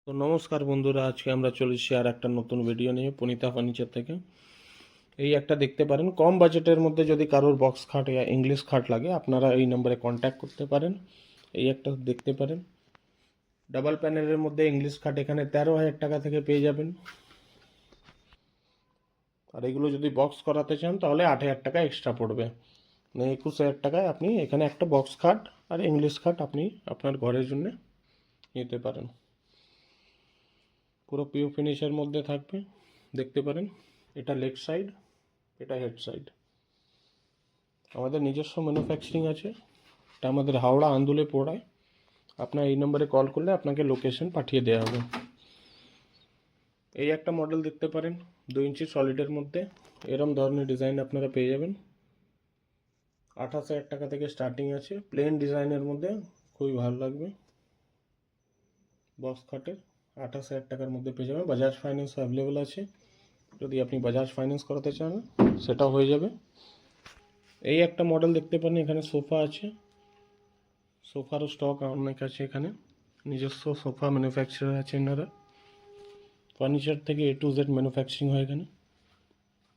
তো নমস্কার বন্ধুরা, আজকে আমরা চলেছি আর একটা নতুন ভিডিও নিয়ে পুনিতা ফার্নিচার থেকে। এই একটা দেখতে পারেন, কম বাজেটের মধ্যে যদি কারোর বক্স খাট या ইংলিশ খাট লাগে আপনারা এই নম্বরে কন্ট্যাক্ট করতে পারেন। এই একটা দেখতে পারেন, ডাবল প্যানেলের মধ্যে ইংলিশ খাট এখানে 13,000 টাকা থেকে পেয়ে যাবেন। আর এগুলো যদি বক্স করাতে চান তাহলে 8,000 টাকা এক্সট্রা পড়বে, মানে 21,000 টাকায় আপনি এখানে একটা বক্স খাট আর ইংলিশ খাট আপনি আপনার ঘরের জন্য নিতে পারেন। পুরো পিও ফিনিশের মধ্যে থাকবে, দেখতে পারেন। এটা লেগ সাইড, এটা হেড সাইড। আমাদের নিজস্ব ম্যানুফ্যাকচারিং আছে, এটা আমাদের হাওড়া আন্দুলে পড়ায়। আপনার এই নম্বরে কল করলে আপনাকে লোকেশন পাঠিয়ে দেওয়া হবে। এই একটা মডেল দেখতে পারেন, 2 ইঞ্চি সলিডের মধ্যে এরম ধরনের ডিজাইন আপনারা পেয়ে যাবেন। 28,000 টাকা থেকে স্টার্টিং আছে, প্লেন ডিজাইনের মধ্যে খুবই ভালো লাগবে। বক্স খাটের 28,000 টাকার মধ্যে পেয়ে যাবেন। বাজাজ ফাইন্যান্স অ্যাভেলেবেল আছে, যদি আপনি বাজাজ ফাইন্যান্স করাতে চান সেটাও হয়ে যাবে। এই একটা মডেল দেখতে পারেন, এখানে সোফা আছে, সোফারও স্টক অনেক আছে এখানে। নিজস্ব সোফা ম্যানুফ্যাকচারার আছে এনারা, ফার্নিচার থেকে A to Z ম্যানুফ্যাকচারিং হয় এখানে।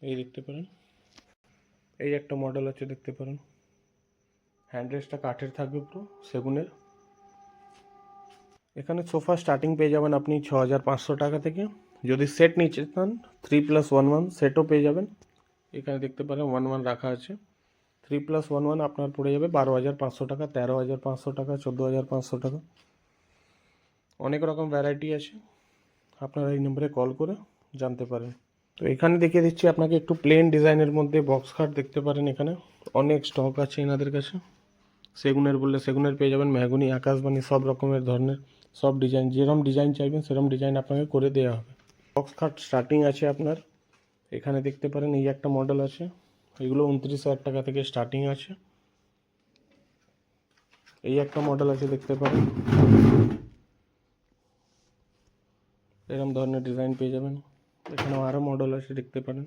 এই দেখতে পারেন, এই একটা মডেল আছে দেখতে পারেন। হ্যান্ডরেস্টটা কাঠের থাকবে, পুরো সেগুনের। এখানে সোফা স্টার্টিং পেয়ে যাবেন আপনি 6,500 টাকা থেকে। যদি সেট নিতে চান 3+1 সেটও পেয়ে যাবেন। এখানে দেখতে পারেন 1 রাখা আছে। 3+1 আপনার পড়ে যাবে 12,500 টাকা, 13,500 টাকা, 14,500 টাকা। অনেক রকম ভ্যারাইটি আছে, আপনারা এই নম্বরে কল করে জানতে পারেন। তো এখানে দেখিয়ে দিচ্ছি আপনাকে একটু প্লেন ডিজাইনের মধ্যে বক্স খাট দেখতে পারেন। এখানে অনেক স্টক আছে এনাদের কাছে। সেগুনের বললে সেগুনের পেয়ে যাবেন, মেহগনি, আকাশবাণী, সব রকমের ধরনের সব ডিজাইন, যেরকম ডিজাইন চাইবেন সেরকম ডিজাইন আপনাকে করে দেওয়া হবে। বক্স খাট স্টার্টিং আছে আপনার এখানে দেখতে পারেন। এই একটা মডেল আছে, এগুলো 29,000 টাকা থেকে স্টার্টিং আছে। এই একটা মডেল আছে দেখতে পারেন, এরকম ধরনের ডিজাইন পেয়ে যাবেন। এখানেও আরও মডেল আছে দেখতে পারেন।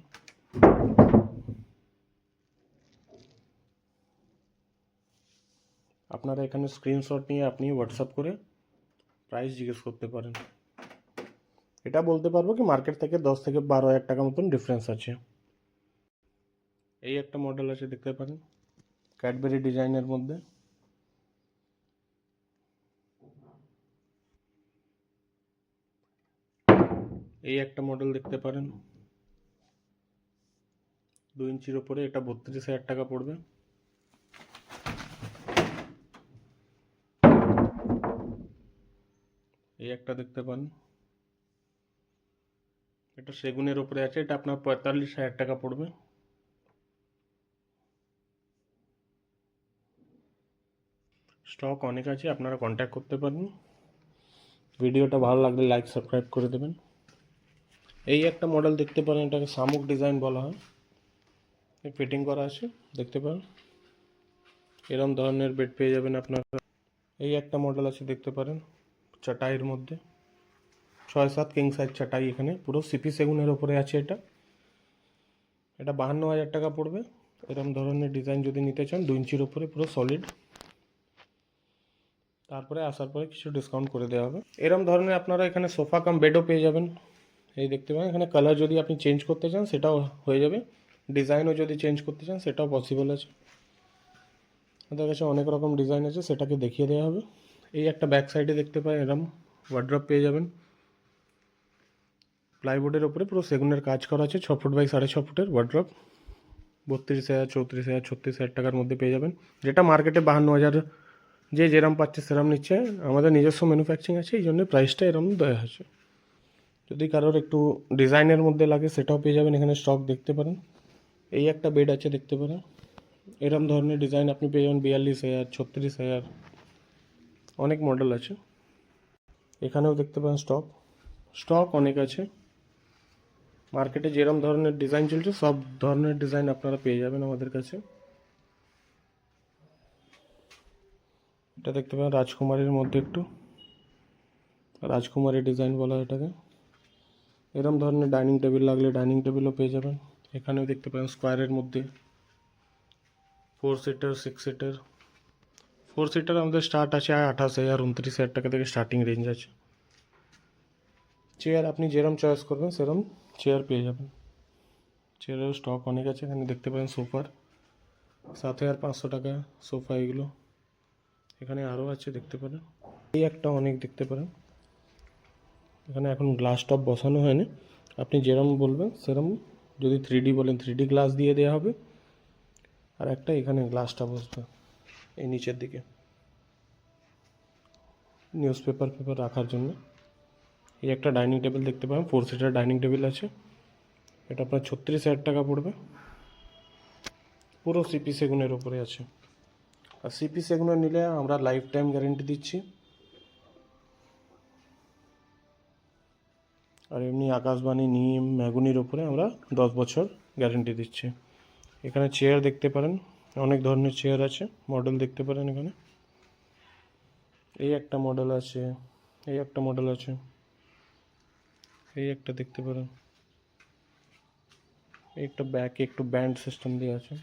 আপনারা এখানে স্ক্রিনশট নিয়ে আপনি হোয়াটসঅ্যাপ করে প্রাইস জিজ্ঞেস করতে পারেন। এটা বলতে পারবো কি মার্কেট থেকে 10 থেকে 12,000 টাকা মতন ডিফারেন্স আছে। এই একটা মডেল আছে দেখতে পারেন, ক্যাডবেরি ডিজাইনের মধ্যে। এই একটা মডেল দেখতে পারেন, 2 ইঞ্চির ওপরে, এটা 32,000 টাকা পড়বে। এই একটা দেখতে পান, এটা সেগুনের ওপরে আছে, এটা আপনার 45,000 টাকা পড়বে। স্টক অনেক আছে, আপনারা কন্ট্যাক্ট করতে পারেন। ভিডিওটা ভালো লাগলে লাইক সাবস্ক্রাইব করে দেবেন। এই একটা মডেল দেখতে পারেন, এটাকে শামুক ডিজাইন বলা হয়, ফিটিং করা আছে দেখতে পারেন। এরম ধরনের বেড পেয়ে যাবেন আপনারা। এই একটা মডেল আছে দেখতে পারেন, চাটাইয়ের মধ্যে 6-7 কিং সাইজ চাটাই, এখানে পুরো সিপি সেগুনের ওপরে আছে। এটা 52,000 টাকা পড়বে। এরম ধরনের ডিজাইন যদি নিতে চান 2 ইঞ্চির ওপরে পুরো সলিড, তারপরে আসার পরে কিছু ডিসকাউন্ট করে দেওয়া হবে। এরম ধরনের আপনারা এখানে সোফা কাম বেডও পেয়ে যাবেন। এই দেখতে পারেন, এখানে কালার যদি আপনি চেঞ্জ করতে চান সেটাও হয়ে যাবে, ডিজাইনও যদি চেঞ্জ করতে চান সেটাও পসিবল আছে। আমাদের কাছে অনেক রকম ডিজাইন আছে, সেটাকে দেখিয়ে দেওয়া হবে। এই একটা ব্যাক সাইডে দেখতে পারেন এরম ওয়ার্ড্রপ পেয়ে যাবেন, প্লাইবোর্ডের ওপরে পুরো সেগুনের কাজ করা আছে। 6 ফুট বাই 6.5 ফুটের ওয়ার্ড্রপ, 32,000, 34,000, 36,000 টাকার মধ্যে পেয়ে যাবেন। যেটা মার্কেটে 52,000, যে যেরম পাচ্ছে সেরম নিচ্ছে। আমাদের নিজস্ব ম্যানুফ্যাকচারিং আছে, এই জন্য প্রাইসটা এরম দেওয়া আছে। যদি কারোর একটু ডিজাইনের মধ্যে লাগে সেটাও পেয়ে যাবেন, এখানে স্টক দেখতে পারেন। এই একটা বেড আছে দেখতে পারেন, এরম ধরনের ডিজাইন আপনি পেয়ে যাবেন 42,000, 36,000, অনেক মডেল আছে। এখানেও দেখতে পারেন স্টক অনেক আছে। মার্কেটে যেরম ধরনের ডিজাইন চলছে সব ধরনের ডিজাইন আপনারা পেয়ে যাবেন আমাদের কাছে। এটা দেখতে পারেন রাজকুমারীর মধ্যে, একটু রাজকুমারী ডিজাইন বলা হয় এটাকে। এরম ধরনের ডাইনিং টেবিল লাগলে ডাইনিং টেবিলও পেয়ে যাবেন। এখানেও দেখতে পারেন স্কোয়ারের মধ্যে 4 সিটার, 6 সিটার। 4 সিটার আমাদের স্টার্ট আছে 28,000, 29,000 টাকা থেকে স্টার্টিং রেঞ্জ আছে। চেয়ার আপনি যেরকম চয়েস করবেন সেরকম চেয়ার পেয়ে যাবেন। চেয়ারের স্টক অনেক আছে, এখানে দেখতে পারেন সোফার 7,500 টাকা সোফা এগুলো। এখানে আরও আছে দেখতে পারেন, এই একটা অনেক দেখতে পারেন। এখানে এখন গ্লাস টপ বসানো হয়নি, আপনি যেরকম বলবেন সেরকম, যদি 3D বলেন 3D গ্লাস দিয়ে দেওয়া হবে। আর একটা এখানে গ্লাসটা বসবে এই নিচের দিকে নিউজ পেপার রাখার জন্য। এই একটা ডাইনিং টেবিল দেখতে পাবেন, 4 সিটার ডাইনিং টেবিল আছে। এটা আপনার 36,000 টাকা পড়বে, পুরো সিপি সেগুনের ওপরে আছে। আর সিপি সেগুনের নিলে আমরা লাইফ টাইম গ্যারেন্টি দিচ্ছি। আর এমনি আকাশবাণী, নিম, ম্যাগুনির ওপরে আমরা 10 বছর গ্যারেন্টি দিচ্ছি। এখানে চেয়ার দেখতে পারেন, অনেক ধরনের চেয়ার আছে, মডেল দেখতে পারেন এখানে। এই একটা মডেল আছে, এই একটা মডেল আছে, এই একটা দেখতে পারেন। এই একটা ব্যাকে একটু ব্যান্ড সিস্টেম দিয়ে আছে,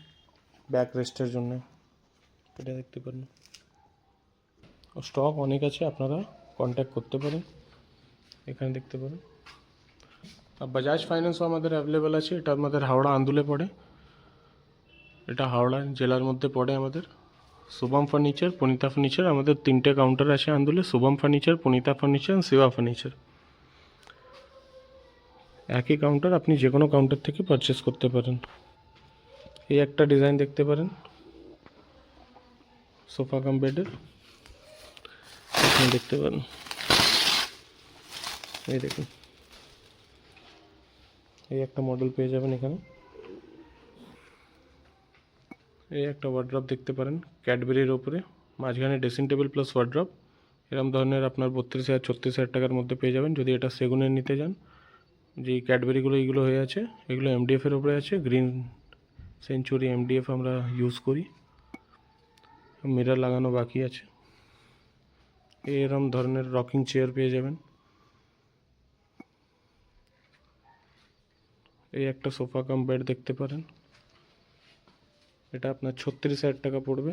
ব্যাক রেস্টের জন্য, এটা দেখতে পারেন। স্টক অনেক আছে, আপনারা কন্ট্যাক্ট করতে পারেন, এখানে দেখতে পারেন। আর বাজাজ ফাইন্যান্সও আমাদের অ্যাভেলেবেল আছে। এটা আমাদের হাওড়া আন্দুলে পড়ে, এটা হাওড়া জেলার মধ্যে পড়ে আমাদের। শুভম ফার্নিচার, পুনিতা ফার্নিচার, আমাদের 3টে কাউন্টার আছে আন্দুলে, Shubham furniture, Punita furniture, Shiva furniture. একই কাউন্টার, আপনি যে কোনো কাউন্টার থেকে পারচেস করতে পারেন। এই একটা ডিজাইন দেখতে পারেন সোফা কাম বেডের, এখানে দেখতে পারেন। এই দেখুন, এই একটা মডেল পেয়ে যাবেন এখানে। এই একটা ওয়ার্ড্রপ দেখতে পারেন ক্যাডবেরির ওপরে, মাঝখানে ড্রেসিং টেবিল প্লাস ওয়ার্ড্রপ। এরকম ধরনের আপনার 32,000-36,000 টাকার মধ্যে পেয়ে যাবেন যদি এটা সেগুনের নিতে যান। যে ক্যাডবেরিগুলো এইগুলো হয়ে আছে, এগুলো এমডিএফের ওপরে আছে, গ্রিন সেঞ্চুরি এমডিএফ আমরা ইউজ করি। মিরর লাগানো বাকি আছে। এরকম ধরনের রকিং চেয়ার পেয়ে যাবেন। এই একটা সোফা কাম বেড দেখতে পারেন, এটা আপনার 36,000 টাকা পড়বে।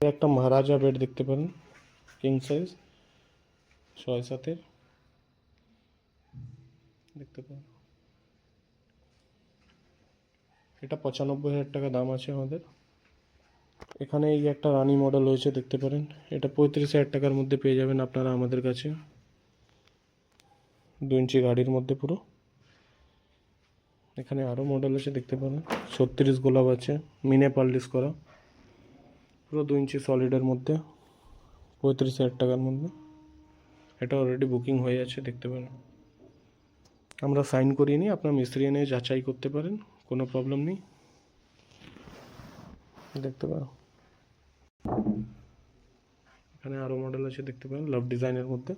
একটা মহারাজা বেড দেখতে পারেন, কিং সাইজ 6-7 দেখতে পারেন। এটা 95,000 টাকা দাম আছে আমাদের। এখানে এই একটা রানি মডেল রয়েছে দেখতে পারেন, এটা 35,000 টাকার মধ্যে পেয়ে যাবেন আপনারা আমাদের কাছে। 2 ইঞ্চি গাড়ির মধ্যে পুরো। এখানে আরও মডেল আছে দেখতে পারেন, 36 গোলাপ আছে, মিনে পালিশ করা, পুরো 2 ইঞ্চি সলিডের মধ্যে, 35,000 টাকার মধ্যে। এটা অলরেডি বুকিং হয়ে আছে দেখতে পারেন, আমরা সাইন করিয়ে নিই, আপনার মিস্ত্রি এনে যাচাই করতে পারেন, কোনো প্রবলেম নেই। দেখতে পারেন এখানে আরও মডেল আছে দেখতে পারেন, লাভ ডিজাইনের মধ্যে,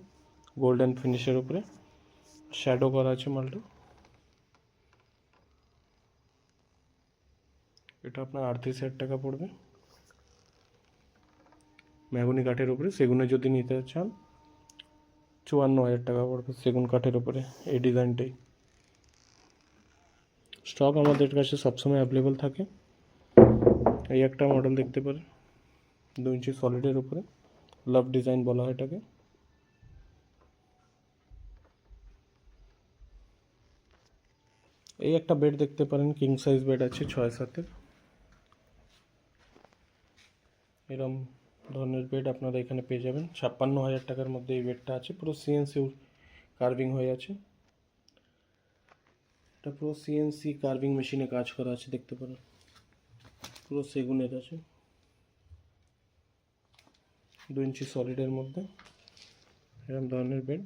গোল্ডেন ফিনিশের উপরে শ্যাডো করা আছে মালটা। এটা আপনার 38,000 টাকা পড়বে, মেহগনি কাঠের উপরে। সেগুনে যদি নিতে চান 54,000 টাকা পড়বে, সেগুন কাঠের উপরে এই ডিজাইনটাই। স্টক আমাদের কাছে সবসময় অ্যাভেলেবেল থাকে। এই একটা মডেল দেখতে পারেন, 2 ইঞ্চি সলিডের উপরে, লাভ ডিজাইন বলা হয় এটাকে। এই একটা বেড দেখতে পারেন, কিং সাইজ বেড আছে 6-7। এরম ধরনের বেড আপনারা এখানে পেয়ে যাবেন। 56,000 টাকার মধ্যে এই বেডটা আছে, পুরো সিএনসি কার্ভিং হয়ে আছে। এটা পুরো সিএনসি কার্ভিং মেশিনে কাজ করা আছে দেখতে পারেন, পুরো সেগুনের আছে, 2 ইঞ্চি সলিডের মধ্যে এরকম ধরনের বেড।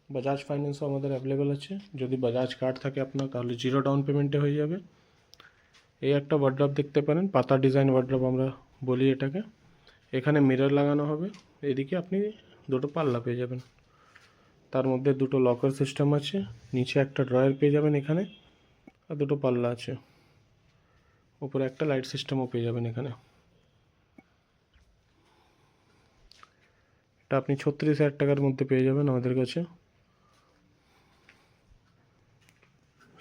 বাজাজ ফাইন্যান্সও আমাদের অ্যাভেলেবেল আছে, যদি বাজাজ কার্ড থাকে আপনার তাহলে 0 ডাউন পেমেন্টে হয়ে যাবে। এই একটা ওয়ার্ড্রপ দেখতে পারেন, পাতা ডিজাইন ওয়ার্ড্রপ আমরা বলি এটাকে। এখানে মিরর লাগানো হবে, এদিকে আপনি দুটো পাল্লা পেয়ে যাবেন, তার মধ্যে দুটো লকার সিস্টেম আছে, নিচে একটা ড্রয়ার পেয়ে যাবেন এখানে, আর দুটো পাল্লা আছে, উপরে একটা লাইট সিস্টেমও পেয়ে যাবেন এখানে। এটা আপনি 36,000 টাকার মধ্যে পেয়ে যাবেন আমাদের কাছে,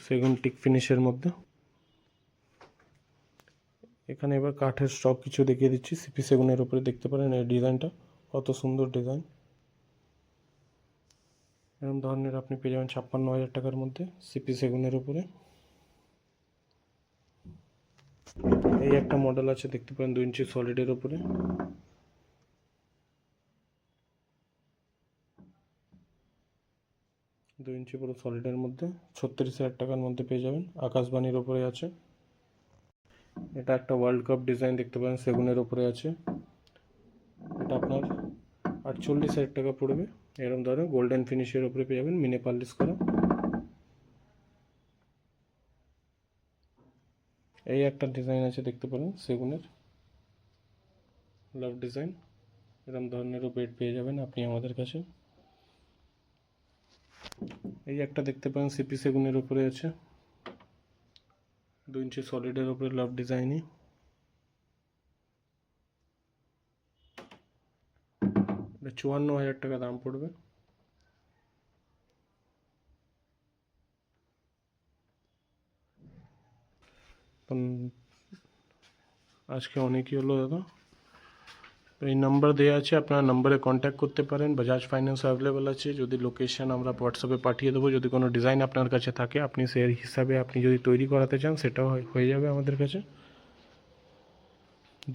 সেগুন টিক ফিনিশের মধ্যে। এখানে এবার কাঠের স্টক কিছু দেখিয়ে দিচ্ছি। সিপি সেগুনের উপরে দেখতে পারেন এই ডিজাইনটা, কত সুন্দর ডিজাইন। এরকম ধরনের আপনি পেয়ে যাবেন 56,000 টাকার মধ্যে সিপি সেগুনের উপরে। এই একটা মডেল আছে দেখতে পারেন 2 ইঞ্চি সলিডের উপরে। দু ইঞ্চি পুরো সলিডের মধ্যে 36,000 টাকার মধ্যে পেয়ে যাবেন, আকাশবাণীর ওপরে আছে। এটা একটা ওয়ার্ল্ড কাপ ডিজাইন দেখতে পারেন সেগুনের ওপরে আছে, এটা আপনার 48,000 টাকা পড়বে। এরকম ধরনের গোল্ডেন ফিনিশের ওপরে পেয়ে যাবেন, মিনে পালিশ করা। এই একটা ডিজাইন আছে দেখতে পারেন সেগুনের, লাভ ডিজাইন। এরকম ধরনেরও বেড পেয়ে যাবেন আপনি আমাদের কাছে। এই একটা দেখতে পারেন সিপি সেগুনের উপরে আছে, 2 ইঞ্চি সলিডের উপরে লাভ ডিজাইনই। এটা 54,000 টাকা দাম পড়বে। আজকে অনেকই হলো দাদা। তো এই নাম্বার দেওয়া আছে, আপনার নাম্বারে কন্ট্যাক্ট করতে পারেন। বাজাজ ফাইন্যান্স অ্যাভেলেবেল আছে। যদি লোকেশন আমরা হোয়াটসঅ্যাপে পাঠিয়ে দেবো। যদি কোনো ডিজাইন আপনার কাছে থাকে আপনি সেই হিসাবে আপনি যদি তৈরি করাতে চান সেটাও হয়ে যাবে আমাদের কাছে।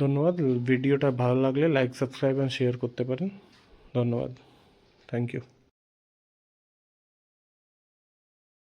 ধন্যবাদ। ভিডিওটা ভালো লাগলে লাইক, সাবস্ক্রাইব অ্যান্ড শেয়ার করতে পারেন। ধন্যবাদ। Thank you.